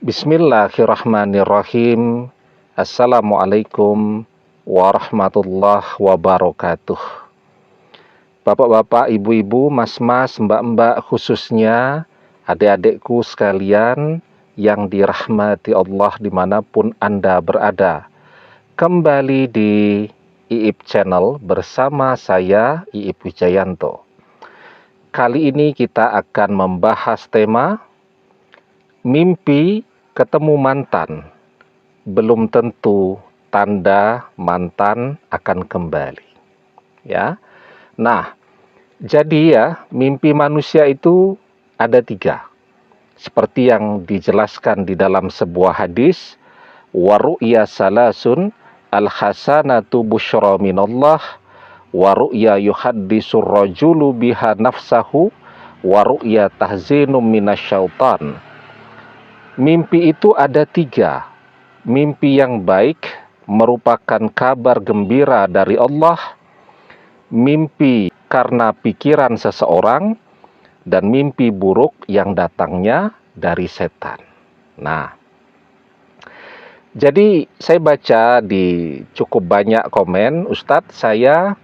Bismillahirrahmanirrahim. Assalamualaikum warahmatullahi wabarakatuh. Bapak-bapak, ibu-ibu, mas-mas, mbak-mbak, khususnya adik-adikku sekalian yang dirahmati Allah dimanapun Anda berada. Kembali di IIP Channel bersama saya, IIP Wijayanto. Kali ini kita akan membahas tema mimpi ketemu mantan, belum tentu tanda mantan akan kembali. Ya, nah, jadi ya, mimpi manusia itu ada 3. Seperti yang dijelaskan di dalam sebuah hadis, wa ru'ya salasun al-hasanatu busyra minallah, wa ru'ya yuhaddisur rajulu biha nafsahu, wa ru'ya tahzinum minasyaitan. Mimpi itu ada 3. Mimpi yang baik merupakan kabar gembira dari Allah, mimpi karena pikiran seseorang, dan mimpi buruk yang datangnya dari setan. Nah, jadi saya baca di cukup banyak komen, Ustadz, saya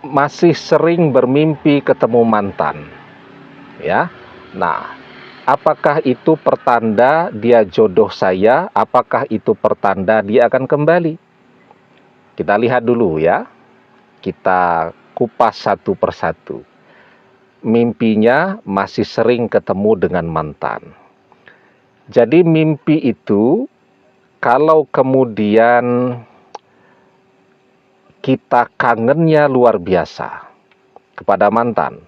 masih sering bermimpi ketemu mantan. Ya, nah, apakah itu pertanda dia jodoh saya? Apakah itu pertanda dia akan kembali? Kita lihat dulu ya. Kita kupas satu persatu. Mimpinya masih sering ketemu dengan mantan. Jadi mimpi itu kalau kemudian kita kangennya luar biasa kepada mantan,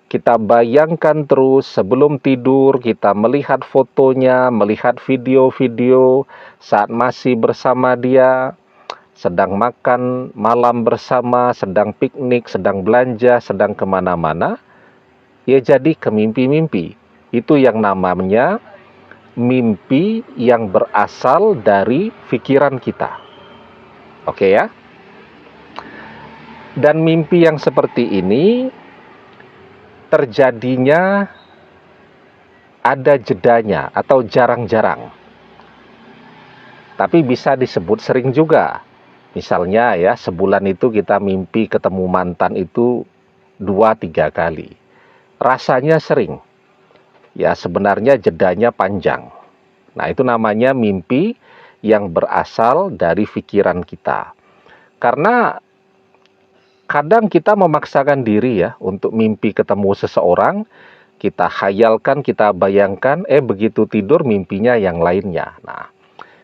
kita bayangkan terus sebelum tidur, kita melihat fotonya, melihat video-video saat masih bersama dia, sedang makan malam bersama, sedang piknik, sedang belanja, sedang kemana-mana, ya jadi ke mimpi-mimpi. Itu yang namanya mimpi yang berasal dari pikiran kita. Oke ya? Dan mimpi yang seperti ini terjadinya ada jedanya atau jarang-jarang. Tapi bisa disebut sering juga. Misalnya ya, sebulan itu kita mimpi ketemu mantan itu 2-3 kali. Rasanya sering. Ya, sebenarnya jedanya panjang. Nah, itu namanya mimpi yang berasal dari pikiran kita. Karena kadang kita memaksakan diri ya untuk mimpi ketemu seseorang, kita khayalkan, kita bayangkan, begitu tidur mimpinya yang lainnya. Nah,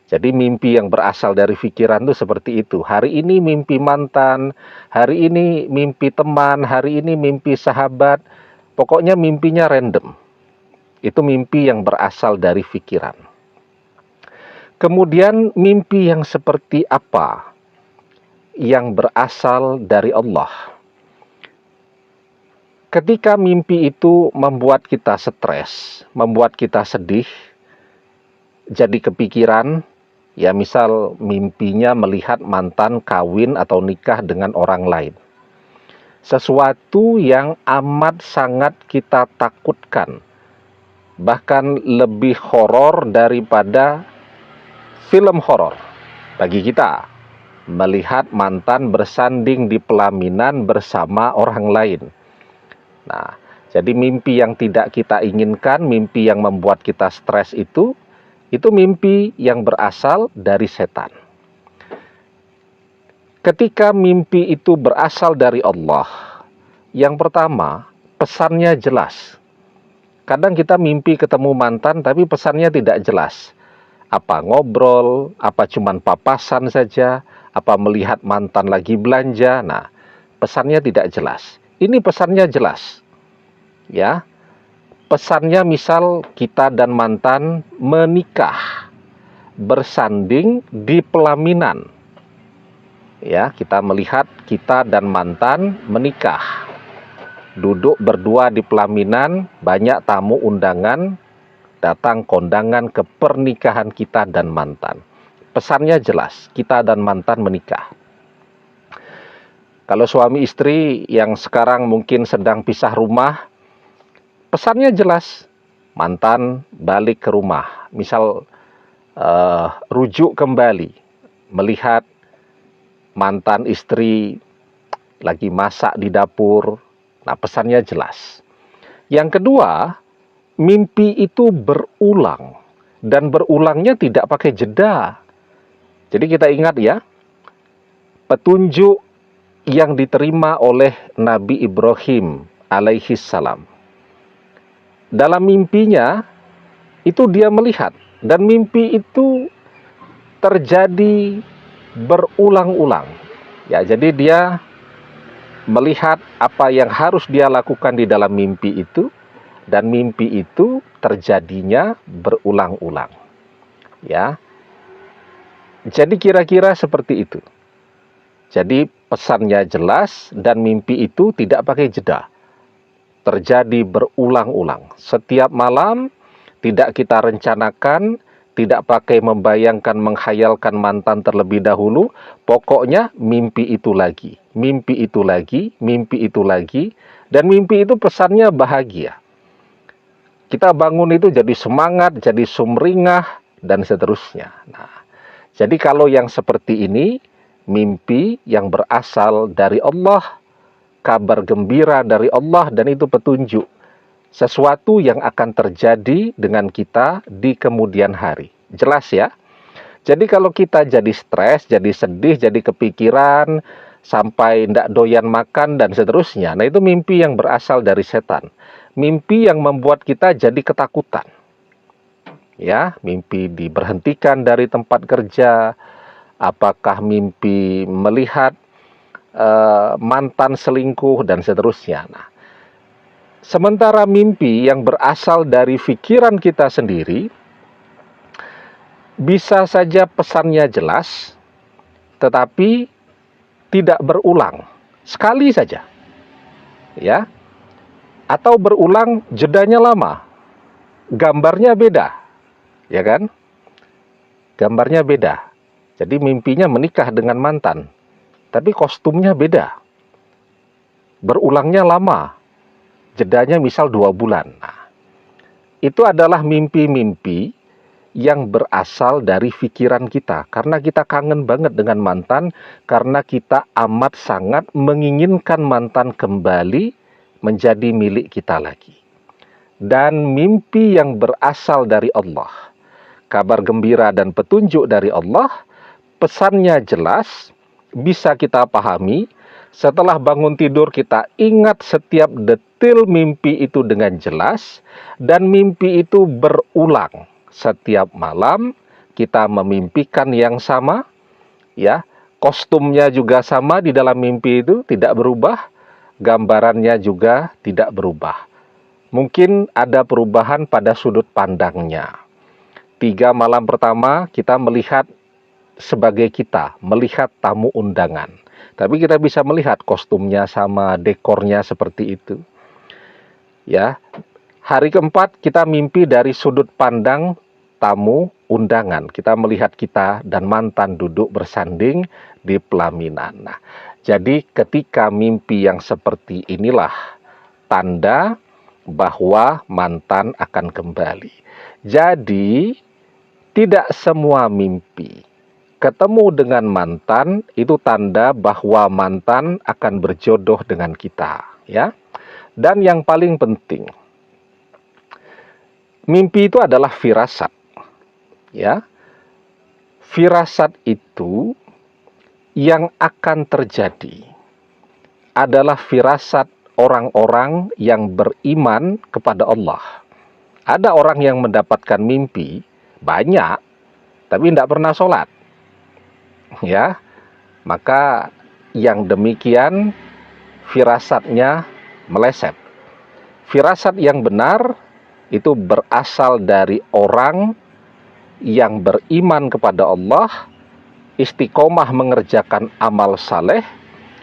jadi mimpi yang berasal dari pikiran itu seperti itu. Hari ini mimpi mantan, hari ini mimpi teman, hari ini mimpi sahabat. Pokoknya mimpinya random. Itu mimpi yang berasal dari pikiran. Kemudian mimpi yang seperti apa? Yang berasal dari Allah. Ketika mimpi itu membuat kita stres, membuat kita sedih, jadi kepikiran, ya misal mimpinya melihat mantan kawin atau nikah dengan orang lain. Sesuatu yang amat sangat kita takutkan, bahkan lebih horor daripada film horor bagi kita. Melihat mantan bersanding di pelaminan bersama orang lain. Nah, jadi mimpi yang tidak kita inginkan, mimpi yang membuat kita stres itu mimpi yang berasal dari setan. Ketika mimpi itu berasal dari Allah, yang pertama, pesannya jelas. Kadang kita mimpi ketemu mantan, tapi pesannya tidak jelas. Apa ngobrol, apa cuman papasan saja, apa melihat mantan lagi belanja. Nah, pesannya tidak jelas. Ini pesannya jelas. Ya. Pesannya misal kita dan mantan menikah, bersanding di pelaminan. Ya, kita melihat kita dan mantan menikah. Duduk berdua di pelaminan, banyak tamu undangan datang kondangan ke pernikahan kita dan mantan. Pesannya jelas, kita dan mantan menikah. Kalau suami istri yang sekarang mungkin sedang pisah rumah, pesannya jelas. mantan balik ke rumah, misal rujuk kembali, melihat mantan istri lagi masak di dapur. Nah, pesannya jelas. Yang kedua, mimpi itu berulang, dan berulangnya tidak pakai jeda. Jadi kita ingat ya, petunjuk yang diterima oleh Nabi Ibrahim alaihi salam. Dalam mimpinya, itu dia melihat, dan mimpi itu terjadi berulang-ulang. Ya, jadi dia melihat apa yang harus dia lakukan di dalam mimpi itu, dan mimpi itu terjadinya berulang-ulang. Ya. Jadi kira-kira seperti itu. Jadi pesannya jelas dan mimpi itu tidak pakai jeda. Terjadi berulang-ulang. Setiap malam tidak kita rencanakan, tidak pakai membayangkan, menghayalkan mantan terlebih dahulu. Pokoknya mimpi itu lagi, mimpi itu lagi, mimpi itu lagi. Dan mimpi itu pesannya bahagia. Kita bangun itu jadi semangat, jadi sumringah, dan seterusnya. Nah, jadi kalau yang seperti ini, mimpi yang berasal dari Allah, kabar gembira dari Allah, dan itu petunjuk. Sesuatu yang akan terjadi dengan kita di kemudian hari. Jelas ya? Jadi kalau kita jadi stres, jadi sedih, jadi kepikiran, sampai tidak doyan makan, dan seterusnya. Nah, itu mimpi yang berasal dari setan. Mimpi yang membuat kita jadi ketakutan. Ya, mimpi diberhentikan dari tempat kerja, apakah mimpi melihat mantan selingkuh, dan seterusnya. Nah, sementara mimpi yang berasal dari pikiran kita sendiri, bisa saja pesannya jelas, tetapi tidak berulang, sekali saja. Ya, atau berulang jedanya lama, gambarnya beda. Ya kan? Gambarnya beda. Jadi mimpinya menikah dengan mantan, tapi kostumnya beda. Berulangnya lama, jedanya misal 2 bulan. Nah, itu adalah mimpi-mimpi yang berasal dari pikiran kita. Karena kita kangen banget dengan mantan, karena kita amat sangat menginginkan mantan kembali menjadi milik kita lagi. Dan mimpi yang berasal dari Allah, kabar gembira dan petunjuk dari Allah, pesannya jelas, bisa kita pahami. Setelah bangun tidur kita ingat setiap detil mimpi itu dengan jelas, dan mimpi itu berulang. Setiap malam kita memimpikan yang sama, ya. Kostumnya juga sama di dalam mimpi itu, tidak berubah, gambarannya juga tidak berubah. Mungkin ada perubahan pada sudut pandangnya. 3 malam pertama kita melihat sebagai kita, melihat tamu undangan. Tapi kita bisa melihat kostumnya sama, dekornya seperti itu. Ya. Hari keempat kita mimpi dari sudut pandang tamu undangan. Kita melihat kita dan mantan duduk bersanding di pelaminan. Nah, jadi ketika mimpi yang seperti inilah tanda bahwa mantan akan kembali. Jadi tidak semua mimpi ketemu dengan mantan itu tanda bahwa mantan akan berjodoh dengan kita, ya. Dan yang paling penting, mimpi itu adalah firasat, ya. Firasat itu yang akan terjadi adalah firasat orang-orang yang beriman kepada Allah. Ada orang yang mendapatkan mimpi banyak, tapi tidak pernah sholat. Ya, maka yang demikian firasatnya meleset. Firasat yang benar itu berasal dari orang yang beriman kepada Allah, istiqomah mengerjakan amal saleh,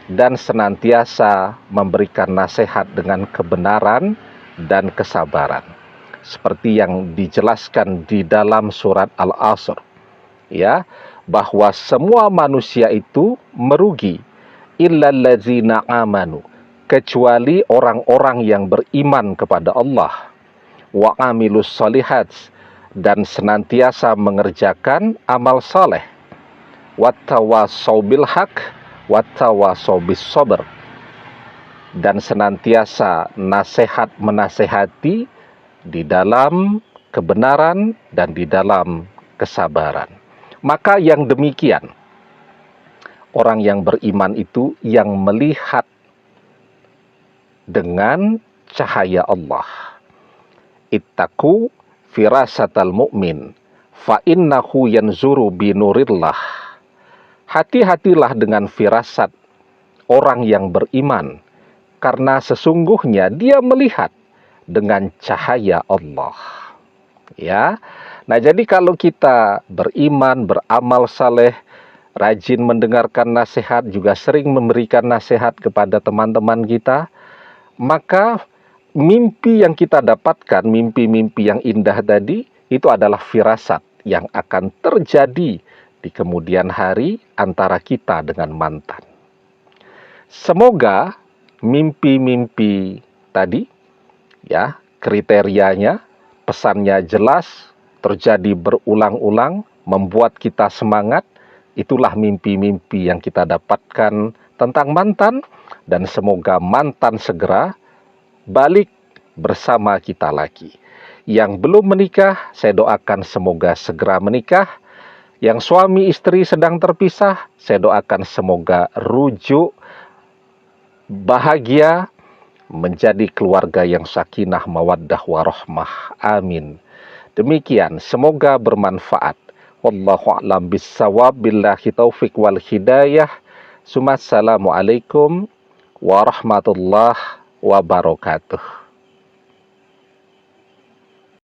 dan senantiasa memberikan nasihat dengan kebenaran dan kesabaran. Seperti yang dijelaskan di dalam surat Al-Asr, ya, bahwa semua manusia itu merugi illallazina amanu, kecuali orang-orang yang beriman kepada Allah. wa amilus solihat, dan senantiasa mengerjakan amal saleh, wattawasau bil haq wattawasau bis sabr, dan senantiasa nasihat menasehati di dalam kebenaran dan di dalam kesabaran. Maka yang demikian, orang yang beriman itu yang melihat dengan cahaya Allah. Ittaqu firasatal mu'min fa innahu yanzuru binurillah. Hati-hatilah dengan firasat orang yang beriman, karena sesungguhnya dia melihat dengan cahaya Allah. Ya. Nah, jadi kalau kita beriman, beramal saleh, rajin mendengarkan nasihat, juga sering memberikan nasihat kepada teman-teman kita, maka mimpi yang kita dapatkan, mimpi-mimpi yang indah tadi, itu adalah firasat yang akan terjadi di kemudian hari antara kita dengan mantan. Semoga mimpi-mimpi tadi, ya, kriterianya, pesannya jelas, terjadi berulang-ulang, membuat kita semangat. Itulah mimpi-mimpi yang kita dapatkan tentang mantan, dan semoga mantan segera balik bersama kita lagi. Yang belum menikah, saya doakan semoga segera menikah. Yang suami istri sedang terpisah, saya doakan semoga rujuk, bahagia, menjadi keluarga yang sakinah, mawaddah, warahmah. Amin. Demikian, semoga bermanfaat. Wallahu a'lam bissawab, billahi taufik wal hidayah. Assalamualaikum warahmatullahi wabarakatuh.